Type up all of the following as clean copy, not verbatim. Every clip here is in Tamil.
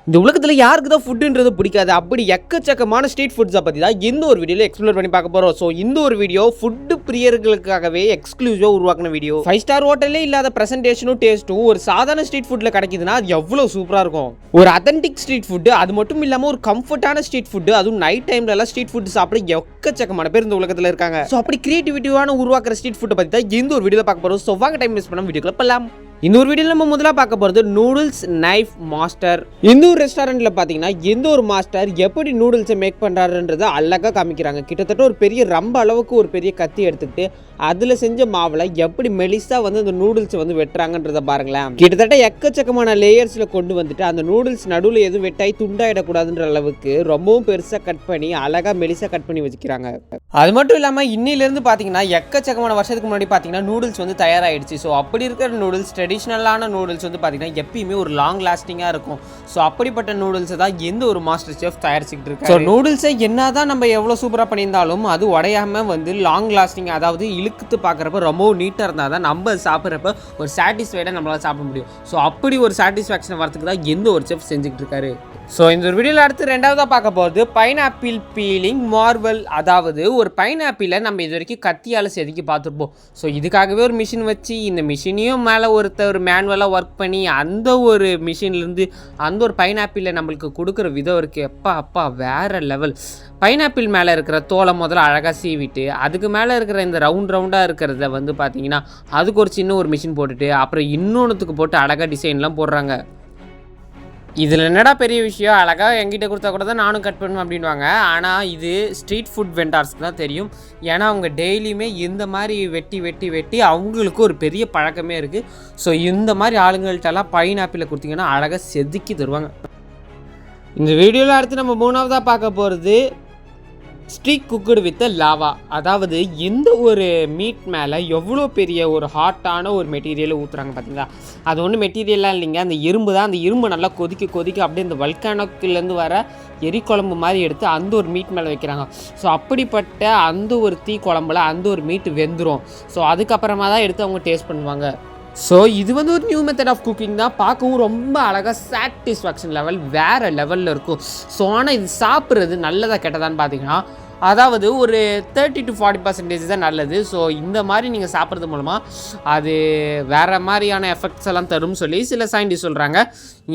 இந்த உலகத்தில் யாருக்கு தான் ஃபுட்டுன்றது பிடிக்காது. அப்படி எக்கச்சக்கமான ஸ்ட்ரீட் ஃபுட்ஸை பற்றி தான் இந்த ஒரு வீடியோவில் எக்ஸ்ப்ளோர் பண்ணி பார்க்க போகிறோம். ஸோ இந்த ஒரு வீடியோ ஃபுட்டு பிரியர்களுக்காகவே எக்ஸ்க்ளூசிவாக உருவாக்கின வீடியோ. 5 ஸ்டார் ஹோட்டலே இல்லாத ப்ரெசன்டேஷனும் டேஸ்ட்டும் ஒரு சாதாரண ஸ்ட்ரீட் ஃபுட்டில் கிடைக்குதுன்னா அது எவ்வளோ சூப்பராக இருக்கும். ஒரு அத்தன்டிக் ஸ்ட்ரீட் ஃபுட்டு, அது மட்டும் இல்லாமல் ஒரு கம்ஃபர்டான ஸ்ட்ரீட் ஃபுட்டு, அதுவும் நைட் டைம்லலாம் ஸ்ட்ரீட் ஃபுட் சாப்பிட எக்கச்சக்கமான பேர் இந்த உலகத்தில் இருக்காங்க. ஸோ அப்படி கிரியேட்டிவிட்டியான உருவாக்குற ஸ்ட்ரீட் ஃபுட்டை பற்றி தான் இந்த ஒரு வீடியோவில் பார்க்க போகிறோம். ஸோ வாங்க டைம் மிஸ் பண்ணாமல் வீடியோக்குள்ள போகலாம். இந்த ஒரு வீடியோவில் நம்ம முதல்ல பார்க்க போகிறது நூடுல்ஸ் நைஃப் மாஸ்டர். இந்த ஒரு ரெஸ்டாரண்ட்டில் பார்த்தீங்கன்னா எந்த ஒரு மாஸ்டர் எப்படி நூடுல்ஸை மேக் பண்ணுறாருன்றதை அழகாக காமிக்கிறாங்க. கிட்டத்தட்ட ஒரு பெரிய ரம்ப அளவுக்கு ஒரு பெரிய கத்தி எடுத்துக்கிட்டு அதில் செஞ்ச மாவில் எப்படி மெலிசாக வந்து அந்த நூடுல்ஸை வந்து வெட்டுறாங்கன்றதை பாருங்களேன். கிட்டத்தட்ட எக்கச்சக்கமான லேயர்ஸில் கொண்டு வந்துட்டு அந்த நூடுல்ஸ் நடுவில் எதுவும் வெட்டாய் துண்டாயிடக்கூடாதுன்ற அளவுக்கு ரொம்பவும் பெருசாக கட் பண்ணி அழகாக மெலிசாக கட் பண்ணி வச்சுக்கிறாங்க. அது மட்டும் இல்லாமல் இன்னிலேருந்து பார்த்தீங்கன்னா எக்கச்சக்கமான வருஷத்துக்கு முன்னாடி பார்த்தீங்கன்னா நூடுல்ஸ் வந்து தயாராகிடுச்சு. ஸோ அப்படி இருக்கிற நூடுல்ஸ் ட்ரெடிஷ்னலான நூடுல்ஸ் வந்து பார்த்தீங்கன்னா எப்பயுமே ஒரு லாங் லாஸ்டிங்காக இருக்கும். ஸோ அப்படிப்பட்ட நூடுல்ஸை தான் எந்த ஒரு மாஸ்டர் செஃப் தயாரிச்சுக்கிட்டு இருக்கு. ஸோ நூடுல்ஸை என்ன தான் நம்ம எவ்வளோ சூப்பராக பண்ணியிருந்தாலும் அது உடையாமல் வந்து லாங் லாஸ்டிங், அதாவது இழுத்து பார்க்குறப்ப ரொம்பவும் நீட்டாக இருந்தால் தான் நம்ம சாப்பிட்றப்ப ஒரு சாட்டிஸ்ஃபைடாக நம்மளால் சாப்பிட முடியும். ஸோ அப்படி ஒரு சாட்டிஸ்ஃபேக்ஷன் வரதுக்கு தான் எந்த ஒரு செஃப் செஞ்சுக்கிட்டு இருக்காரு. ஸோ இந்த ஒரு வீடியோவில் அடுத்து ரெண்டாவதாக பார்க்க போகிறது பைனாப்பிள் பீலிங் மார்வல். அதாவது ஒரு பைனாப்பிளை நம்ம இது வரைக்கும் கத்தியால் செதுக்கி பார்த்துருப்போம். ஸோ இதுக்காகவே ஒரு மிஷின் வச்சு இந்த மிஷினையும் மேலே ஒருத்தர் மேனுவலாக ஒர்க் பண்ணி அந்த ஒரு மிஷின்லேருந்து அந்த ஒரு பைனாப்பிளை நம்மளுக்கு கொடுக்குற விதம் இருக்குது. அப்பா வேறு லெவல். பைனாப்பிள் மேலே இருக்கிற தோலை முதல்ல அழகாக சீவிட்டு அதுக்கு மேலே இருக்கிற இந்த ரவுண்டாக இருக்கிறத வந்து பார்த்தீங்கன்னா அதுக்கு ஒரு சின்ன ஒரு மிஷின் போட்டுட்டு அப்புறம் இன்னொன்றுத்துக்கு போட்டு அழகாக டிசைன்லாம் போடுறாங்க. இதில் என்னடா பெரிய விஷயம், அழகாக என்கிட்ட கொடுத்தா கூட தான் நானும் கட் பண்ணுவேன் அப்படின்வாங்க. ஆனால் இது ஸ்ட்ரீட் ஃபுட் வெண்டார்ஸ்க்கு தான் தெரியும். ஏன்னா அவங்க டெய்லியுமே இந்த மாதிரி வெட்டி அவங்களுக்கு ஒரு பெரிய பழக்கமே இருக்குது. ஸோ இந்த மாதிரி ஆளுங்கள்ட்டெல்லாம் பைனாப்பிளை கொடுத்தீங்கன்னா அழகாக செதுக்கி தருவாங்க. இந்த வீடியோவில் அடுத்து நம்ம மூணாவதாக பார்க்க போகிறது ஸ்ட்ரீட் குக்குடு வித் லாவா. அதாவது இந்த ஒரு மீட் மேலே எவ்வளோ பெரிய ஒரு ஹாட்டான ஒரு மெட்டீரியலை ஊற்றுறாங்க பார்த்தீங்களா. அது ஒன்றும் மெட்டீரியலாக இல்லைங்க, அந்த இரும்பு தான். அந்த இரும்பு நல்லா கொதிக்க அப்படியே இந்த வல்கானோக்கிலேருந்து வர எரிக்குழம்பு மாதிரி எடுத்து அந்த ஒரு மீட் மேலே வைக்கிறாங்க. ஸோ அப்படிப்பட்ட அந்த ஒரு தீ குழம்புல அந்த ஒரு மீட் வெந்துடும். ஸோ அதுக்கப்புறமா தான் எடுத்து அவங்க டேஸ்ட் பண்ணுவாங்க. ஸோ இது வந்து ஒரு நியூ மெத்தட் ஆஃப் குக்கிங் தான். பார்க்கவும் ரொம்ப அழகாக சாட்டிஸ்ஃபேக்ஷன் லெவல் வேறு லெவலில் இருக்கும். ஸோ ஆனால் இது சாப்பிட்றது நல்லதாக கெட்டதான்னு பார்த்தீங்கன்னா அதாவது ஒரு 30 to 40% தான் நல்லது. ஸோ இந்த மாதிரி நீங்கள் சாப்பிட்றது மூலமாக அது வேறு மாதிரியான எஃபெக்ட்ஸ் எல்லாம் தரும்னு சொல்லி சில சயின்டிஸ்ட் சொல்கிறாங்க.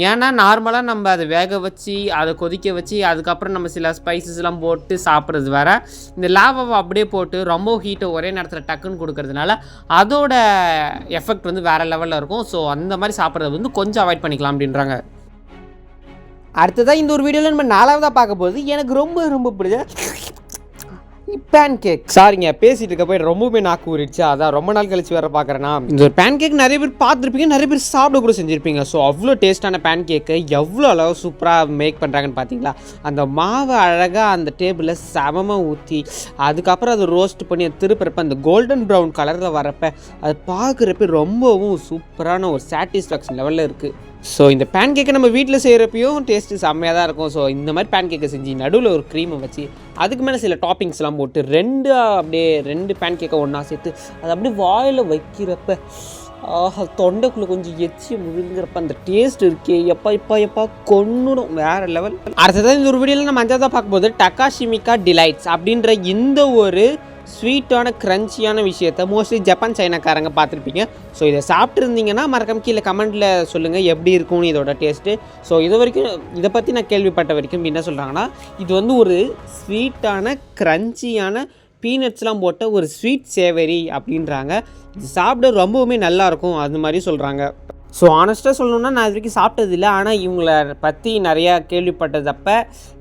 ஏன்னா நார்மலாக நம்ம அதை வேக வச்சு அதை கொதிக்க வச்சு அதுக்கப்புறம் நம்ம சில ஸ்பைசஸ்லாம் போட்டு சாப்பிட்றது வேறு. இந்த லாவாவை அப்படியே போட்டு ரொம்ப ஹீட்டை ஒரே நேரத்தில் டக்குன்னு கொடுக்கறதுனால அதோட எஃபெக்ட் வந்து வேறு லெவலில் இருக்கும். ஸோ அந்த மாதிரி சாப்பிட்றது வந்து கொஞ்சம் அவாய்ட் பண்ணிக்கலாம் அப்படின்றாங்க. அடுத்ததாக இந்த ஒரு வீடியோவில் நம்ம நாலாவதாக பார்க்க போகிறது எனக்கு ரொம்ப பிடிச்ச பேன் கேக். சாரிங்க, பேசிகிட்டு இருக்க போய் ரொம்பவே நாக்கு ஊறிடுச்சு. அதான் ரொம்ப நாள் கழிச்சு வேறு பார்க்குறேன்னா. இந்த ஒரு பேன் கேக் நிறைய பேர் பார்த்துருப்பீங்க, நிறைய பேர் சாப்பிட கூட செஞ்சுருப்பீங்க. ஸோ அவ்வளோ டேஸ்ட்டான பேன் கேக்கை எவ்வளோ அளவு சூப்பராக மேக் பண்ணுறாங்கன்னு பார்த்தீங்களா. அந்த மாவை அழகாக அந்த டேபிளில் சமமாக ஊற்றி அதுக்கப்புறம் அதை ரோஸ்ட் பண்ணி அது திருப்புறப்ப அந்த கோல்டன் ப்ரௌன் கலரில் வரப்போ அது பார்க்குறப்ப ரொம்பவும் சூப்பரான ஒரு சாட்டிஸ்ஃபேக்ஷன் லெவலில் இருக்குது. ஸோ இந்த பேன் கேக்கை நம்ம வீட்டில் செய்கிறப்பையும் டேஸ்ட்டு செம்மையாக தான் இருக்கும். ஸோ இந்த மாதிரி பேன் கேக்கை செஞ்சு நடுவில் ஒரு க்ரீமை வச்சு அதுக்கு மேலே சில டாப்பிங்ஸ்லாம் போட்டு ரெண்டு பேன் கேக்கை ஒன்றா சேர்த்து அது அப்படியே வாயில் வைக்கிறப்ப தொண்டைக்குள்ளே கொஞ்சம் எச்சி முழுங்கிறப்ப அந்த டேஸ்ட் இருக்கே எப்பா கொன்னுடும் வேறு லெவல். அடுத்ததான் இந்த ஒரு வீடியோவில் நம்ம அஞ்சாவதாக பார்க்கும்போது டக்காஷிமிகா டிலைட்ஸ் அப்படின்ற இந்த ஒரு ஸ்வீட்டான க்ரன்ச்சியான விஷயத்தை மோஸ்ட்லி ஜப்பான் சைனாக்காரங்க பார்த்துருப்பீங்க. ஸோ இதை சாப்பிட்ருந்தீங்கன்னா மறக்காம கீழே கமெண்ட்டில் சொல்லுங்கள் எப்படி இருக்கும்னு இதோட டேஸ்ட்டு. ஸோ இது வரைக்கும் இதை பற்றி நான் கேள்விப்பட்ட வரைக்கும் என்ன சொல்கிறாங்கன்னா இது வந்து ஒரு ஸ்வீட்டான க்ரன்ச்சியான பீனட்ஸ்லாம் போட்ட ஒரு ஸ்வீட் சேவரி அப்படின்றாங்க. இது சாப்பிட ரொம்பவுமே நல்லாயிருக்கும் அது மாதிரி சொல்கிறாங்க. ஸோ ஆனஸ்ட்டாக சொல்லணுன்னா நான் இது வரைக்கும் சாப்பிட்டதில்லை. ஆனால் இவங்களை பற்றி நிறையா கேள்விப்பட்டதப்போ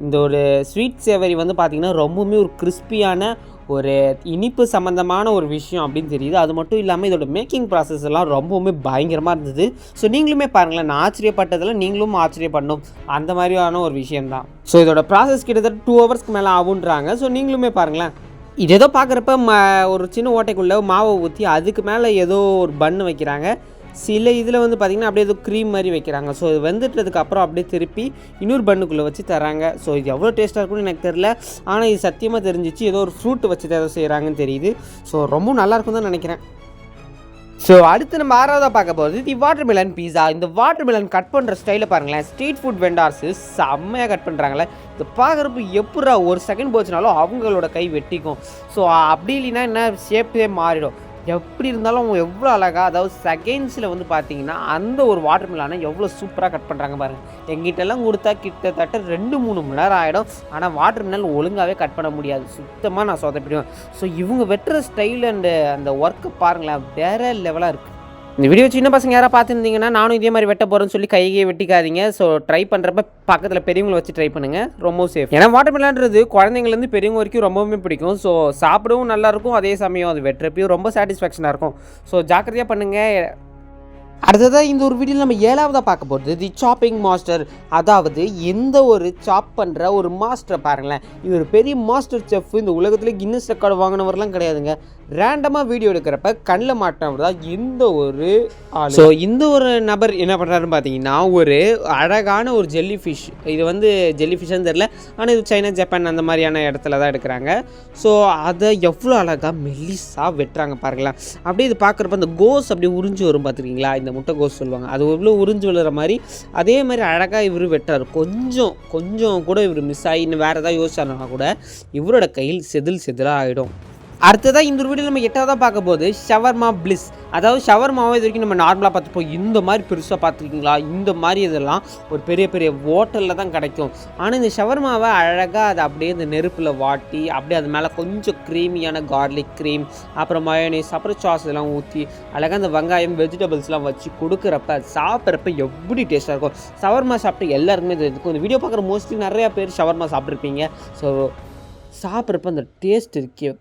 இந்த ஒரு ஸ்வீட் சேவரி வந்து பார்த்திங்கன்னா ரொம்பவுமே ஒரு கிறிஸ்பியான ஒரு இனிப்பு சம்மந்தமான ஒரு விஷயம் அப்படின்னு தெரியுது. அது மட்டும் இல்லாமல் இதோட மேக்கிங் ப்ராசஸ் எல்லாம் ரொம்பவுமே பயங்கரமாக இருந்தது. ஸோ நீங்களுமே பாருங்களேன், நான் ஆச்சரியப்பட்டதில் நீங்களும் ஆச்சரியப்படணும், அந்த மாதிரியான ஒரு விஷயந்தான். ஸோ இதோட ப்ராசஸ் கிட்டத்தட்ட 2 ஹவர்ஸ்க்கு மேலே ஆகுன்றாங்க. ஸோ நீங்களுமே பாருங்களேன், இது ஏதோ பார்க்குறப்ப ஒரு சின்ன ஓட்டைக்குள்ளே மாவை ஊற்றி அதுக்கு மேலே ஏதோ ஒரு பன்னு வைக்கிறாங்க. சில இதில் வந்து பார்த்திங்கன்னா அப்படியே ஏதோ க்ரீம் மாதிரி வைக்கிறாங்க. ஸோ இது வெந்துட்டதுக்கு அப்புறம் அப்படியே திருப்பி இன்னொரு பண்ணுக்குள்ளே வச்சு தராங்க. ஸோ இது எவ்வளோ டேஸ்ட்டாக இருக்கும்னு எனக்கு தெரில. ஆனால் இது சத்தியமாக தெரிஞ்சிச்சு ஏதோ ஒரு ஃப்ரூட் வச்சு ஏதோ செய்கிறாங்கன்னு தெரியுது. ஸோ ரொம்ப நல்லாயிருக்கும் தான் நினைக்கிறேன். ஸோ அடுத்து நம்ம ஆறாவதாக பார்க்க போகிறது தி வாட்டர் மிலன் பீஸா. இந்த வாட்டர் மிலன் கட் பண்ணுற ஸ்டைலை பாருங்களேன். ஸ்ட்ரீட் ஃபுட் வெண்டார்ஸு செம்மையாக கட் பண்ணுறாங்களே. இது பார்க்குறப்ப எப்படா ஒரு செகண்ட் போச்சுனாலும் அவங்களோட கை வெட்டிக்கும். ஸோ அப்படி இல்லைன்னா என்ன ஷேப்பே மாறிடும். எப்படி இருந்தாலும் அவங்க எவ்வளோ அழகாக, அதாவது செகண்ட்ஸில் வந்து பார்த்தீங்கன்னா அந்த ஒரு வாட்டர் மிலானை எவ்வளோ சூப்பராக கட் பண்ணுறாங்க பாருங்கள். எங்கிட்டெல்லாம் கொடுத்தா கிட்டத்தட்ட 2-3 மணி நேரம் ஆகிடும். ஆனால் வாட்டர் மிலான் ஒழுங்காகவே கட் பண்ண முடியாது. சுத்தமாக நான் சொதப்பிடுவேன். ஸோ இவங்க வெட்டுற ஸ்டைல் அண்டு அந்த ஒர்க்கை பாருங்களேன், வேறு லெவலாக இருக்குது. இந்த வீடியோ சின்ன பசங்க யாராவது பார்த்துருந்தீங்கன்னா நானும் இதே மாதிரி வெட்ட போகிறேன்னு சொல்லி கையே வெட்டிக்காதீங்க. ஸோ ட்ரை பண்ணுறப்ப பக்கத்தில் பெரியவங்களை வச்சு ட்ரை பண்ணுங்கள், ரொம்ப சேஃப். ஏன்னா வாட்டர் மிலான்றது குழந்தைங்கலேருந்து பெரியவங்க வரைக்கும் ரொம்பவுமே பிடிக்கும். ஸோ சாப்பிடவும் நல்லாயிருக்கும், அதே சமயம் அது வெட்டுறப்பையும் ரொம்ப சாட்டிஸ்ஃபேக்ஷனாக இருக்கும். ஸோ ஜாக்கிரதையாக பண்ணுங்கள். அடுத்ததாக இந்த ஒரு வீடியோவில் நம்ம 7ஆவதாக பார்க்க போகிறது தி சாப்பிங் மாஸ்டர். அதாவது எந்த ஒரு சாப் பண்ணுற ஒரு மாஸ்டரை பாருங்களேன். இவர் பெரிய மாஸ்டர் செஃப். இந்த உலகத்தில் கின்னஸ் ரெக்கார்டு வாங்கினவரெலாம் கிடையாதுங்க. ரேண்டமாக வீடியோ எடுக்கிறப்ப கண்ணில் மாட்டினவர் தான் இந்த ஒரு ஆள். ஸோ இந்த ஒரு நபர் என்ன பண்ணுறாருன்னு பார்த்தீங்கன்னா, ஒரு அழகான ஒரு ஜெல்லி ஃபிஷ். இது வந்து ஜெல்லி ஃபிஷ்ஷுன்னு தெரில, ஆனால் இது சைனா, ஜப்பான் அந்த மாதிரியான இடத்துல தான் எடுக்கிறாங்க. ஸோ அதை எவ்வளோ அழகாக மெல்லிஸாக வெட்டுறாங்க பாருங்களேன். அப்படியே இது பார்க்குறப்ப அந்த கோஸ் அப்படியே உறிஞ்சி வரும் பார்த்துருக்கீங்களா, இந்த முட்டை கோஸ் சொல்லுவாங்க, அது எவ்வளோ உறிஞ்சி விழுற மாதிரி அதே மாதிரி அழகாக இவர் வெட்டுறாரு. கொஞ்சம் கூட இவர் மிஸ் ஆகி இன்னும் வேறு ஏதாவது யோசிச்சாருன்னா கூட இவரோட கையில் செதிலாக ஆகிடும். அடுத்ததாக இந்த ஒரு வீடியோ நம்ம 8ஆவதாக பார்க்க போது ஷவர்மா பிளிஸ். அதாவது ஷவர்மாவை இது வரைக்கும் நம்ம நார்மலாக பார்த்துப்போம். இந்த மாதிரி பெருசாக பார்த்துருக்கீங்களா, இந்த மாதிரி இதெல்லாம் ஒரு பெரிய பெரிய ஹோட்டலில் தான் கிடைக்கும். ஆனால் இந்த ஷவர்மாவை அழகாக அதை அப்படியே இந்த நெருப்பில் வாட்டி அப்படியே அது மேலே கொஞ்சம் க்ரீமியான கார்லிக் க்ரீம், அப்புறம் மயோனைஸ், அப்புறம் சாஸ் இதெல்லாம் ஊற்றி அழகாக அந்த வெங்காயம் வெஜிடபிள்ஸ்லாம் வச்சு கொடுக்குறப்ப சாப்பிட்றப்ப எப்படி டேஸ்ட்டாக இருக்கும். ஷவர்மா சாப்பிட்டு எல்லாருக்குமே இது இருக்கும். இந்த வீடியோ பார்க்குற மோஸ்ட்லி நிறையா பேர் ஷவர்மா சாப்பிட்ருப்பீங்க. ஸோ சாப்பிட்றப்ப அந்த டேஸ்ட் இருக்கே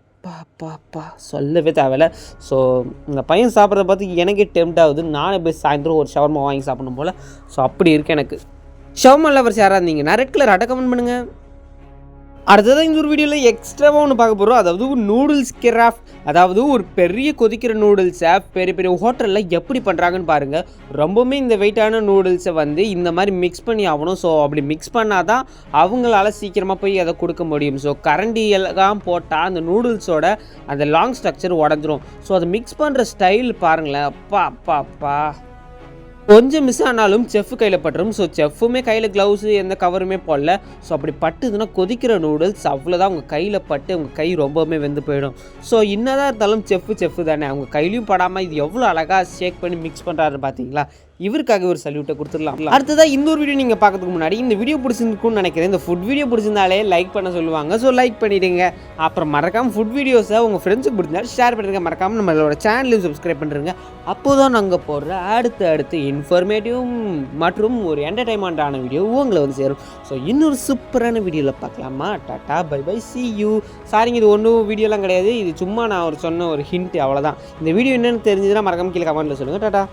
பா சொல்லவே தேவையில்ல. ஸோ இந்த பையன் சாப்பிட்றத பார்த்து எனக்கே டெம்ட் ஆகுது. நானே போய் சாயந்தரம் ஒரு ஷவர்மா வாங்கி சாப்பிடணும் போல். ஸோ அப்படி இருக்குது எனக்கு. ஷவர்மா லவர்ஸ் யாராக இருந்தீங்கன்னா ரெட் கலர் கமெண்ட் பண்ணுங்கள். அடுத்ததான் இந்த ஒரு வீடியோவில் எக்ஸ்ட்ராவாக ஒன்று பார்க்க போகிறோம். அதாவது நூடுல்ஸ் கிராஃப்ட். அதாவது ஒரு பெரிய கொதிக்கிற நூடுல்ஸை பெரிய பெரிய ஹோட்டலில் எப்படி பண்ணுறாங்கன்னு பாருங்கள். ரொம்பவுமே இந்த வெயிட்டான நூடுல்ஸை வந்து இந்த மாதிரி மிக்ஸ் பண்ணி ஆகணும். ஸோ அப்படி மிக்ஸ் பண்ணால் தான் அவங்களால சீக்கிரமாக போய் அதை கொடுக்க முடியும். ஸோ கரண்டி எல்லாம் போட்டால் அந்த நூடுல்ஸோட அந்த லாங் ஸ்ட்ரக்சர் உடஞ்சிரும். ஸோ அதை மிக்ஸ் பண்ணுற ஸ்டைல் பாருங்களேன், அப்பா கொஞ்சம் மிஸ் ஆனாலும் செஃப் கையில் பட்டுரும். ஸோ செஃப்புமே கையில் க்ளவுஸு எந்த கவருமே போடல. ஸோ அப்படி பட்டுதுன்னா கொதிக்கிற நூடுல்ஸ் அவ்வளோதான் உங்கள் கையில் பட்டு உங்கள் கை ரொம்பவுமே வெந்து போயிடும். ஸோ என்னதான் இருந்தாலும் செஃப்பு தானே, அவங்க கையிலையும் படாமல் இது எவ்வளோ அழகாக ஷேக் பண்ணி மிக்ஸ் பண்ணுறாரு பார்த்தீங்களா. இவருக்காக ஒரு சல்யூட்டை கொடுத்துடலாம். அடுத்ததாக இந்த ஒரு வீடியோ நீங்கள் பார்க்கறதுக்கு முன்னாடி இந்த வீடியோ பிடிச்சிருக்குன்னு நினைக்கிறேன். இந்த ஃபுட் வீடியோ பிடிச்சிருந்தாலே லைக் பண்ண சொல்லுவாங்க. ஸோ லைக் பண்ணிவிடுங்க. அப்புறம் மறக்காமல் ஃபுட் வீடியோஸை உங்கள் ஃப்ரெண்ட்ஸுக்கு பிடிச்சிருந்தாலும் ஷேர் பண்ணுறேங்க. மறக்காமல் நம்மளோட சேனலையும் சப்ஸ்கிரைப் பண்ணுறேங்க. அப்போ தான் நாங்கள் போடுற அடுத்து இன்ஃபர்மேட்டிவ் மற்றும் ஒரு என்டர்டைன்மெண்ட்டான வீடியோ உங்களை வந்து சேரும். ஸோ இன்னொரு சூப்பரான வீடியோவில் பார்க்கலாமா. Tata bye bye see you. சாரிங்க, இது ஒன்றும் வீடியோலாம் கிடையாது. இது சும்மா நான் சொன்ன ஒரு ஹிண்ட், அவ்வளோதான். இந்த வீடியோ என்னென்னு தெரிஞ்சதுன்னா மறக்காமல் கீழே கமெண்ட்டில் சொல்லுங்கள். டாட்டா.